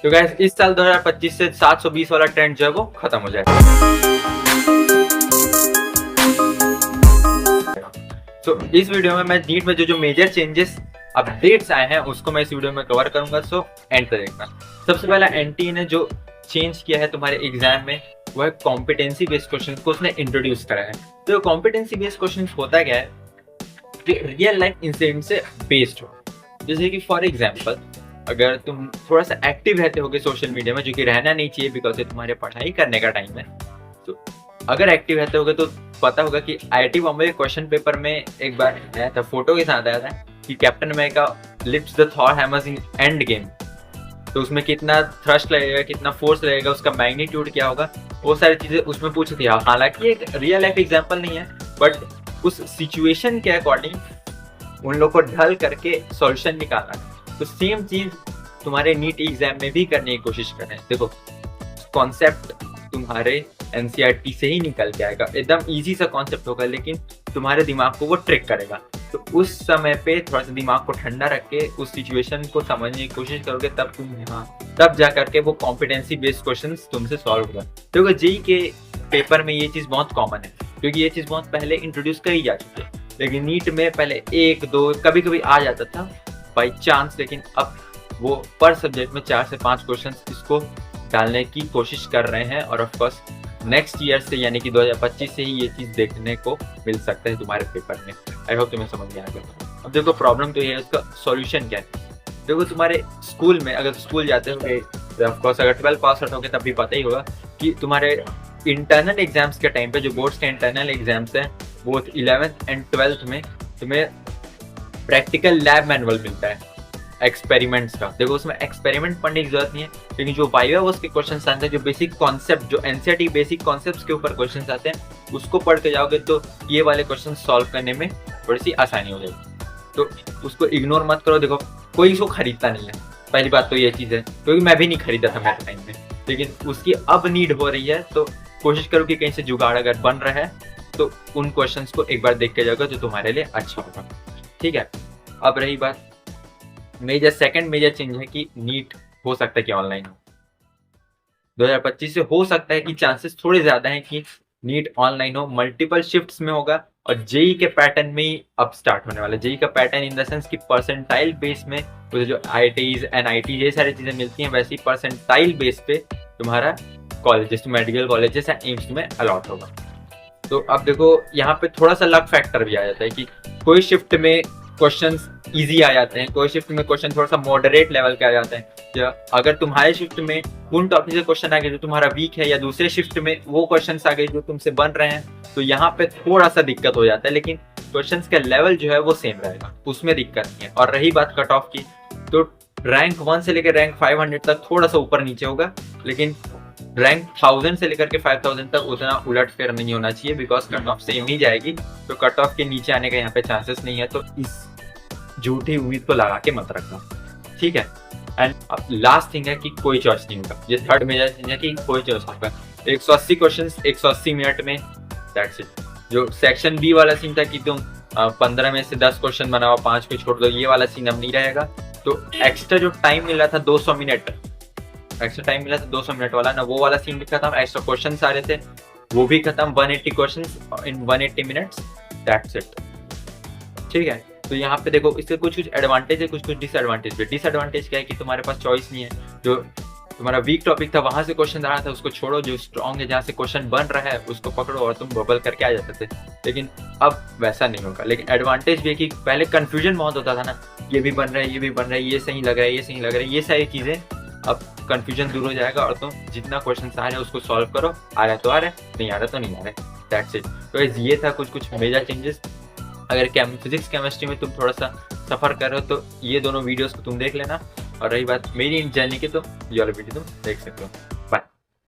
तो गाइस इस साल 2025 से 720 वाला ट्रेंड जो है वो खत्म हो जाएगा। तो इस वीडियो में मैं नीट में जो मेजर चेंजेस अपडेट्स आए हैं उसको मैं इस वीडियो में कवर करूंगा, सो एंड तक देखना। सबसे पहला एनटीए ने जो चेंज किया है तुम्हारे एग्जाम में वो है कॉम्पिटेंसी बेस्ड क्वेश्चन को उसने इंट्रोड्यूस करा है। तो कॉम्पिटेंसी बेस्ड क्वेश्चन होता क्या है कि रियल लाइफ इंसिडेंट से बेस्ड हो। जैसे कि फॉर एग्जाम्पल अगर तुम थोड़ा सा एक्टिव रहते होगे सोशल मीडिया में, जो कि रहना नहीं चाहिए बिकॉज ये तुम्हारे पढ़ाई करने का टाइम है, तो अगर एक्टिव रहते होगे तो पता होगा कि IIT बॉम्बे के क्वेश्चन पेपर में एक बार आया था, फोटो के साथ आया था कि captain America lifts the Thor hammers in end game. तो उसमें कितना थ्रस्ट लगेगा, कितना फोर्स लगेगा, उसका मैग्नीट्यूड क्या होगा, वो सारी चीजें उसमें पूछी थी। हालांकि एक रियल लाइफ एग्जाम्पल नहीं है, बट उस सिचुएशन के अकॉर्डिंग उन लोग को ढल करके सॉल्यूशन निकालना। तो सेम चीज तुम्हारे नीट एग्जाम में भी करने की कोशिश कर रहे हैं। देखो कॉन्सेप्ट तुम्हारे NCERT से ही निकल के आएगा, एकदम इजी सा कॉन्सेप्ट होगा, लेकिन तुम्हारे दिमाग को वो ट्रिक करेगा। तो उस समय पे थोड़ा सा दिमाग को ठंडा रख के उस सिचुएशन को समझने की कोशिश करोगे, तब तुम तब जा करके वो कॉम्पिटेंसी बेस्ड क्वेश्चंस तुमसे सॉल्व होगा। देखो जेई के पेपर में ये चीज बहुत कॉमन है, क्योंकि ये चीज बहुत पहले इंट्रोड्यूस करी जा चुकी है। लेकिन नीट में पहले 1 2 कभी कभी आ जाता था बाई चांस, लेकिन अब वो पर सब्जेक्ट में 4 से 5 क्वेश्चन इसको डालने की कोशिश कर रहे हैं। और ऑफकोर्स नेक्स्ट ईयर से यानी कि 2025 से ही ये चीज देखने को मिल सकता है तुम्हारे पेपर में। आई होप तुम्हें समझ में आ गया। अब देखो प्रॉब्लम तो ये है, उसका सॉल्यूशन क्या है। देखो तुम्हारे स्कूल में अगर स्कूल जाते होगे तो ऑफकोर्स अगर 12 पास आउट होगे तब भी पता ही होगा कि तुम्हारे इंटरनल एग्जाम्स के टाइम पे जो बोर्ड्स के इंटरनल एग्जाम्स हैं वो 11th एंड 12th में तुम्हें प्रैक्टिकल लैब मैनुअल मिलता है एक्सपेरिमेंट्स का। देखो उसमें एक्सपेरिमेंट पढ़ने की जरूरत नहीं है, लेकिन जो वाइवा उसके क्वेश्चन आते हैं, जो बेसिक कॉन्सेप्ट जो NCERT बेसिक कॉन्सेप्ट्स के ऊपर क्वेश्चन आते हैं उसको पढ़ के जाओगे तो ये वाले क्वेश्चन सॉल्व करने में थोड़ी सी आसानी हो जाएगी। तो उसको इग्नोर मत करो। देखो कोई इसको खरीदता नहीं है, पहली बात तो ये चीज़ है, क्योंकि मैं भी नहीं खरीदा था मेरे टाइम में, लेकिन उसकी अब नीड हो रही है। तो कोशिश करो कि कहीं से जुगाड़ अगर बन रहा है तो उन क्वेश्चन को एक बार देख के जाओगे तो तुम्हारे लिए अच्छा होगा। ठीक है, अब रही बात सेकंड मेजर चेंज है कि नीट हो सकता है कि ऑनलाइन हो। 2025 से हो सकता है कि चांसेस थोड़े ज्यादा हैं कि नीट ऑनलाइन हो, मल्टीपल शिफ्ट्स में होगा और जेई के पैटर्न में ही अब स्टार्ट होने वाला है। जेई का पैटर्न इन द सेंस कि परसेंटाइल बेस में जो IITs NIT ये सारी चीजें मिलती हैं, वैसे ही परसेंटाइल बेस पे तुम्हारा कॉलेजेस, मेडिकल कॉलेजेस या एम्स में अलॉट होगा। तो अब देखो यहाँ पे थोड़ा सा लक फैक्टर भी आ जाता है कि कोई शिफ्ट में क्वेश्चंस इजी आ जाते हैं, कोई शिफ्ट में क्वेश्चन थोड़ा सा मॉडरेट लेवल के आ जाते हैं। अगर तुम्हारे शिफ्ट में उन टॉपिक से क्वेश्चन आ गए जो तुम्हारा वीक है, या दूसरे शिफ्ट में वो क्वेश्चंस आ गए जो तुमसे बन रहे हैं, तो यहाँ पे थोड़ा सा दिक्कत हो जाता है। लेकिन क्वेश्चंस का लेवल जो है वो सेम रहेगा, उसमें दिक्कत नहीं है। और रही बात कट ऑफ की, तो रैंक 1 से लेकर रैंक 500 तक थोड़ा सा ऊपर नीचे होगा, लेकिन रैंक 1000 से लेकर के 5000 तक उतना उलट फेर नहीं होना चाहिए, बिकॉज कट ऑफ सेम ही जाएगी। तो कट ऑफ के नीचे आने का यहाँ पे चांसेस नहीं है। तो इस झूठी उम्मीद को लगा के मत रखना, ठीक है। एंड अब लास्ट थिंग है कि कोई चॉइस नहीं होगा। ये थर्ड मेजर थिंग है कि कोई चॉइस होगा। 180 क्वेश्चन 180 मिनट में, दैट्स इट। जो सेक्शन बी वाला सीन था कि तुम 15 में से 10 क्वेश्चन बनाओ, 5 को छोड़ दो, ये वाला सीन अब नहीं रहेगा। तो एक्स्ट्रा जो टाइम मिला था 200 मिनट, एक्स्ट्रा टाइम मिला था 200 मिनट वाला ना, वो वाला सीन भी खत्म। एक्स्ट्रा क्वेश्चन आ रहे थे वो भी खत्म। 180 question in 180 minutes, that's it, ठीक है। तो यहाँ पे देखो इसके कुछ एडवांटेज है, कुछ डिसएडवांटेज भी। डिसएडवांटेज क्या है कि तुम्हारे पास चॉइस नहीं है। जो तुम्हारा वीक टॉपिक था वहां से क्वेश्चन आ रहा था उसको छोड़ो, जो स्ट्रॉन्ग है जहाँ से क्वेश्चन बन रहा है उसको पकड़ो और तुम बबल करके आ जाते थे। लेकिन अब वैसा नहीं होगा। लेकिन एडवांटेज भी है कि पहले कंफ्यूजन बहुत होता था ना, ये भी बन रहा है, ये भी बन रहा है, ये सही लग रहा है, ये सही लग रहा है, ये सारी चीजें अब कंफ्यूजन दूर हो जाएगा और तुम जितना क्वेश्चन आ रहे हैं उसको सॉल्व करो। आ रहा है तो आ रहा है, नहीं आ रहा तो नहीं आ रहा है, दैट्स इट। तो ये था कुछ मेजर चेंजेस। अगर फिजिक्स केमिस्ट्री में तुम थोड़ा सा सफर कर रहे हो तो ये दोनों वीडियोस को तुम देख लेना। और रही बात मेरी जर्नी की, तो ये वाला वीडियो तुम देख सकते हो।